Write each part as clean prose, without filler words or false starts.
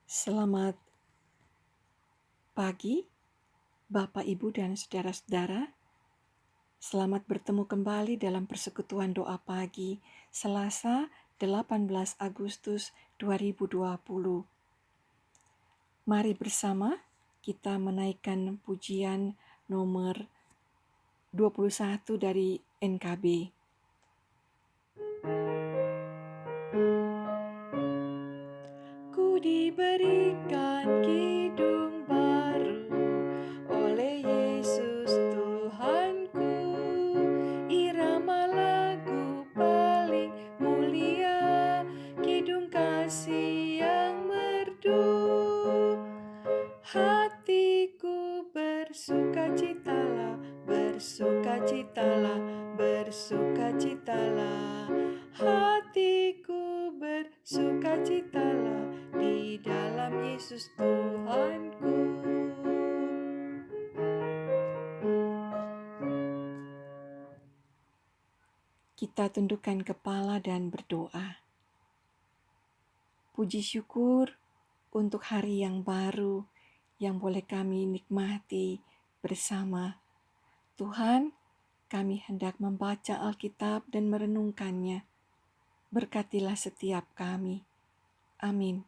Selamat pagi, Bapak, Ibu, dan saudara-saudara. Selamat bertemu kembali dalam persekutuan doa pagi Selasa 18 Agustus 2020. Mari bersama kita menaikkan pujian nomor 21 dari NKB. Ku diberikan kidung baru oleh Yesus Tuhanku, irama lagu paling mulia, kidung kasih yang merdu. Hatiku bersukacitalah, bersukacitalah, bersukacitalah. Hatiku bersukacitalah di dalam Yesus Tuhanku. Kita tundukkan kepala dan berdoa. Puji syukur untuk hari yang baru yang boleh kami nikmati bersama. Tuhan, kami hendak membaca Alkitab dan merenungkannya. Berkatilah setiap kami. Amin.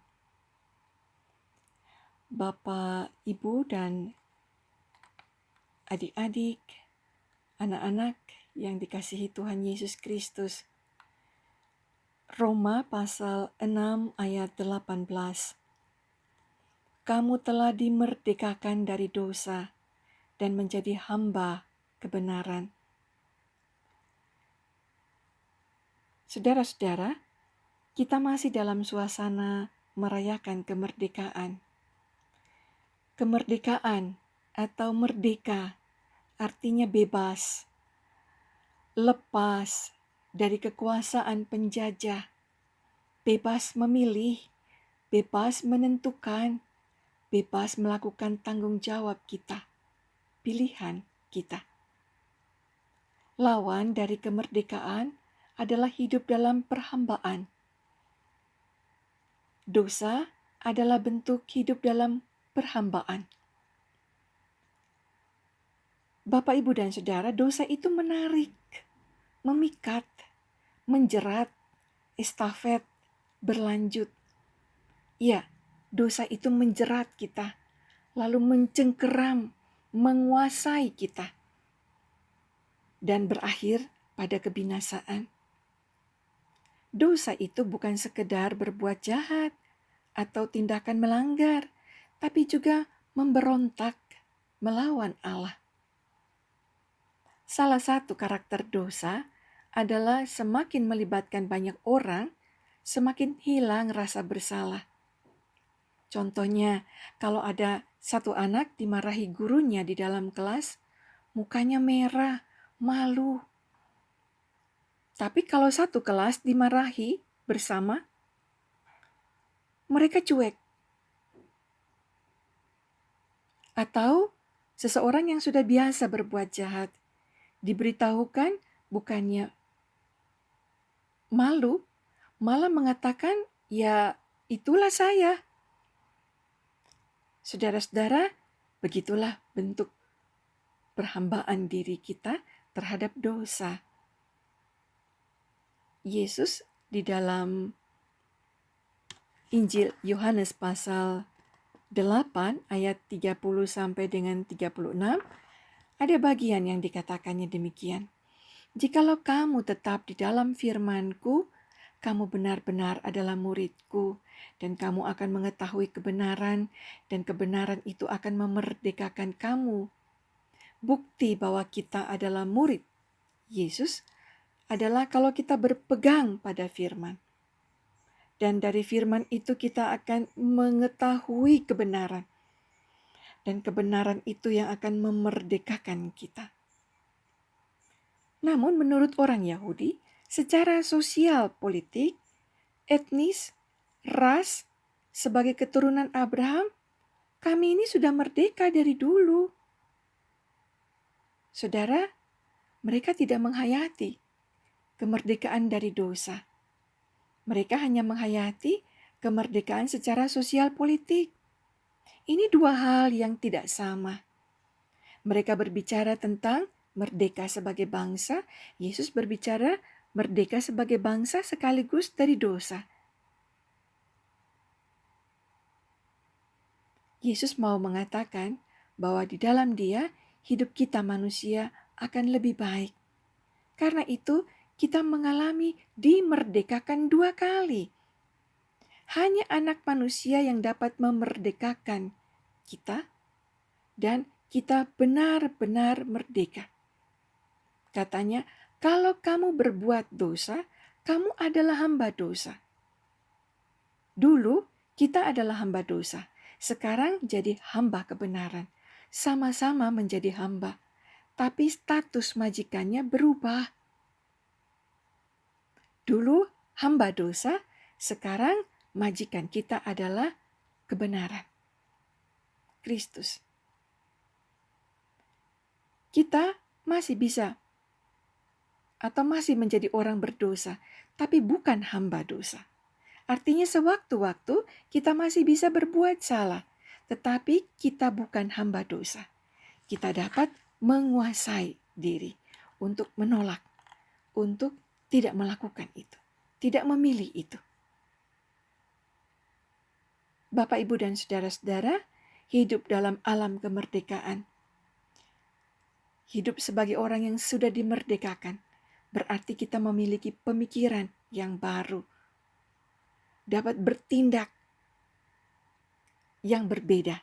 Bapak, Ibu, dan adik-adik, anak-anak yang dikasihi Tuhan Yesus Kristus. Roma pasal 6 ayat 18. Kamu telah dimerdekakan dari dosa dan menjadi hamba kebenaran. Saudara-saudara, kita masih dalam suasana merayakan kemerdekaan. Kemerdekaan atau merdeka artinya bebas, lepas dari kekuasaan penjajah, bebas memilih, bebas menentukan, bebas melakukan tanggung jawab kita, pilihan kita. Lawan dari kemerdekaan adalah hidup dalam perhambaan. Dosa adalah bentuk hidup dalam perhambaan. Bapak, Ibu, dan Saudara, dosa itu menarik, memikat, menjerat, estafet, berlanjut. Ya, dosa itu menjerat kita, lalu mencengkeram, menguasai kita, dan berakhir pada kebinasaan. Dosa itu bukan sekedar berbuat jahat atau tindakan melanggar, tapi juga memberontak melawan Allah. Salah satu karakter dosa adalah semakin melibatkan banyak orang, semakin hilang rasa bersalah. Contohnya, kalau ada satu anak dimarahi gurunya di dalam kelas, mukanya merah, malu. Tapi kalau satu kelas dimarahi bersama, mereka cuek. Atau seseorang yang sudah biasa berbuat jahat, diberitahukan bukannya malu, malah mengatakan, ya itulah saya. Saudara-saudara, begitulah bentuk perhambaan diri kita terhadap dosa. Yesus di dalam Injil Yohanes pasal 8 ayat 30 sampai dengan 36, ada bagian yang dikatakannya demikian. Jikalau kamu tetap di dalam firman-Ku, kamu benar-benar adalah murid-Ku, dan kamu akan mengetahui kebenaran, dan kebenaran itu akan memerdekakan kamu. Bukti bahwa kita adalah murid Yesus adalah kalau kita berpegang pada firman. Dan dari firman itu kita akan mengetahui kebenaran. Dan kebenaran itu yang akan memerdekakan kita. Namun menurut orang Yahudi, secara sosial politik, etnis, ras, sebagai keturunan Abraham, kami ini sudah merdeka dari dulu. Saudara, mereka tidak menghayati kemerdekaan dari dosa. Mereka hanya menghayati kemerdekaan secara sosial politik. Ini dua hal yang tidak sama. Mereka berbicara tentang merdeka sebagai bangsa, Yesus berbicara merdeka sebagai bangsa sekaligus dari dosa. Yesus mau mengatakan bahwa di dalam Dia, hidup kita manusia akan lebih baik. Karena itu, kita mengalami dimerdekakan dua kali. Hanya anak manusia yang dapat memerdekakan kita, dan kita benar-benar merdeka. Katanya, kalau kamu berbuat dosa, kamu adalah hamba dosa. Dulu kita adalah hamba dosa, sekarang jadi hamba kebenaran. Sama-sama menjadi hamba, tapi status majikannya berubah. Dulu hamba dosa, sekarang majikan kita adalah kebenaran. Kristus. Kita masih bisa atau masih menjadi orang berdosa, tapi bukan hamba dosa. Artinya sewaktu-waktu kita masih bisa berbuat salah, tetapi kita bukan hamba dosa. Kita dapat menguasai diri untuk menolak, untuk tidak melakukan itu, tidak memilih itu. Bapak, Ibu, dan saudara-saudara, hidup dalam alam kemerdekaan. Hidup sebagai orang yang sudah dimerdekakan, berarti kita memiliki pemikiran yang baru, dapat bertindak yang berbeda,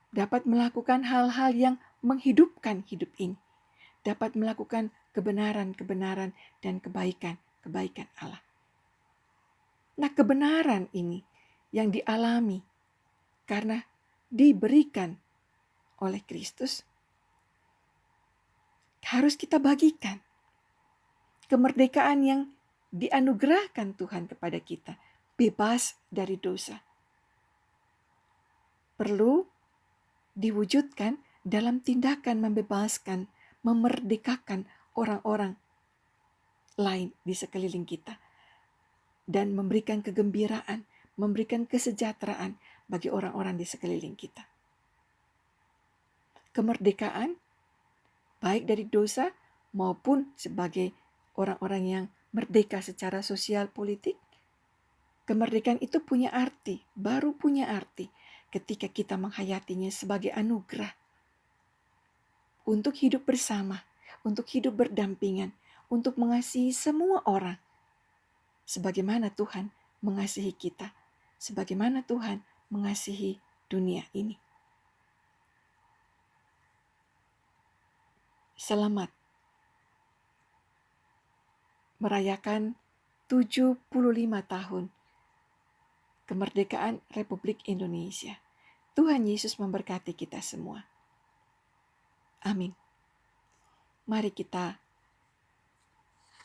dapat melakukan hal-hal yang menghidupkan hidup ini, dapat melakukan kebenaran-kebenaran dan kebaikan-kebaikan Allah. Nah, kebenaran ini yang dialami karena diberikan oleh Kristus harus kita bagikan. Kemerdekaan yang dianugerahkan Tuhan kepada kita, bebas dari dosa, perlu diwujudkan dalam tindakan membebaskan, memerdekakan orang-orang lain di sekeliling kita, dan memberikan kegembiraan, memberikan kesejahteraan bagi orang-orang di sekeliling kita. Kemerdekaan baik dari dosa maupun sebagai orang-orang yang merdeka secara sosial politik. Kemerdekaan itu punya arti, baru punya arti ketika kita menghayatinya sebagai anugerah untuk hidup bersama, untuk hidup berdampingan, untuk mengasihi semua orang. Sebagaimana Tuhan mengasihi kita, sebagaimana Tuhan mengasihi dunia ini. Selamat merayakan 75 tahun kemerdekaan Republik Indonesia. Tuhan Yesus memberkati kita semua. Amin. Mari kita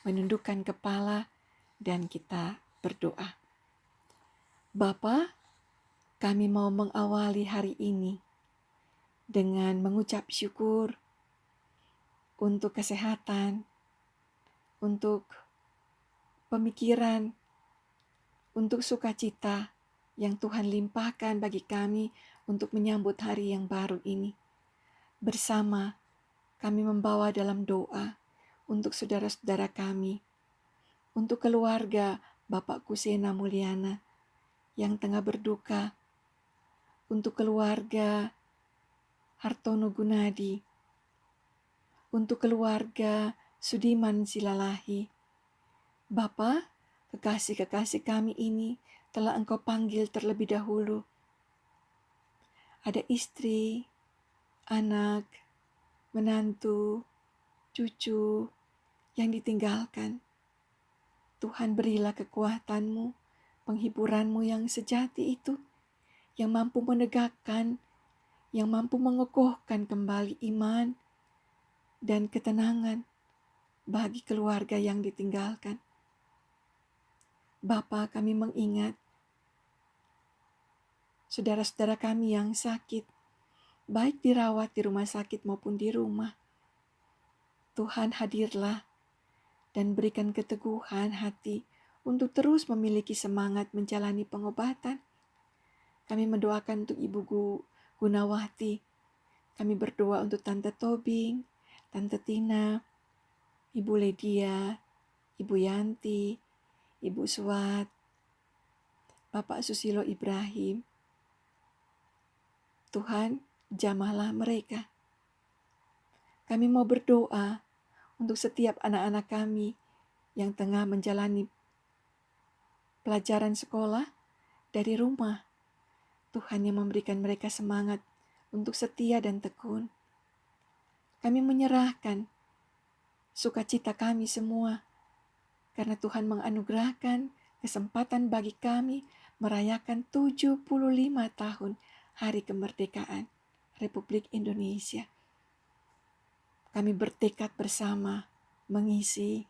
menundukkan kepala dan kita berdoa. Bapa, kami mau mengawali hari ini dengan mengucap syukur untuk kesehatan, untuk pemikiran, untuk sukacita yang Tuhan limpahkan bagi kami untuk menyambut hari yang baru ini. Bersama kami membawa dalam doa untuk saudara-saudara kami, untuk keluarga Bapak Kusena Mulyana yang tengah berduka, untuk keluarga Hartono Gunadi, untuk keluarga Sudiman Silalahi. Bapa, kekasih-kekasih kami ini telah Engkau panggil terlebih dahulu. Ada istri, anak, menantu, cucu yang ditinggalkan. Tuhan, berilah kekuatan-Mu, penghiburan-Mu yang sejati itu, yang mampu menegakkan, yang mampu mengokohkan kembali iman dan ketenangan bagi keluarga yang ditinggalkan. Bapa, kami mengingat saudara-saudara kami yang sakit, baik dirawat di rumah sakit maupun di rumah. Tuhan, hadirlah dan berikan keteguhan hati untuk terus memiliki semangat menjalani pengobatan. Kami mendoakan untuk Ibu Gunawati. Kami berdoa untuk Tante Tobing, Tante Tina, Ibu Ledia, Ibu Yanti, Ibu Swat, Bapak Susilo Ibrahim. Tuhan, jamahlah mereka. Kami mau berdoa untuk setiap anak-anak kami yang tengah menjalani pelajaran sekolah dari rumah. Tuhan yang memberikan mereka semangat untuk setia dan tekun. Kami menyerahkan sukacita kami semua, karena Tuhan menganugerahkan kesempatan bagi kami merayakan 75 tahun Hari Kemerdekaan Republik Indonesia. Kami bertekad bersama mengisi,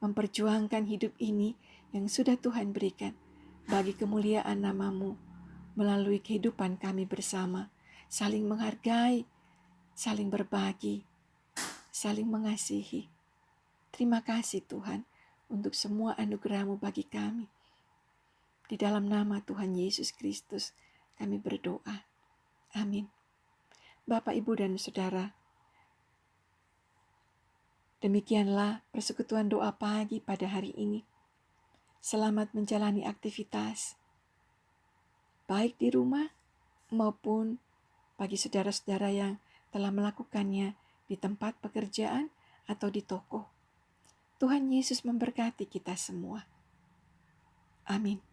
memperjuangkan hidup ini yang sudah Tuhan berikan bagi kemuliaan nama-Mu melalui kehidupan kami bersama, saling menghargai, saling berbagi, saling mengasihi. Terima kasih Tuhan untuk semua anugerah-Mu bagi kami. Di dalam nama Tuhan Yesus Kristus kami berdoa. Amin. Bapak, Ibu, dan Saudara, demikianlah persekutuan doa pagi pada hari ini. Selamat menjalani aktivitas, baik di rumah maupun bagi saudara-saudara yang telah melakukannya di tempat pekerjaan atau di toko. Tuhan Yesus memberkati kita semua. Amin.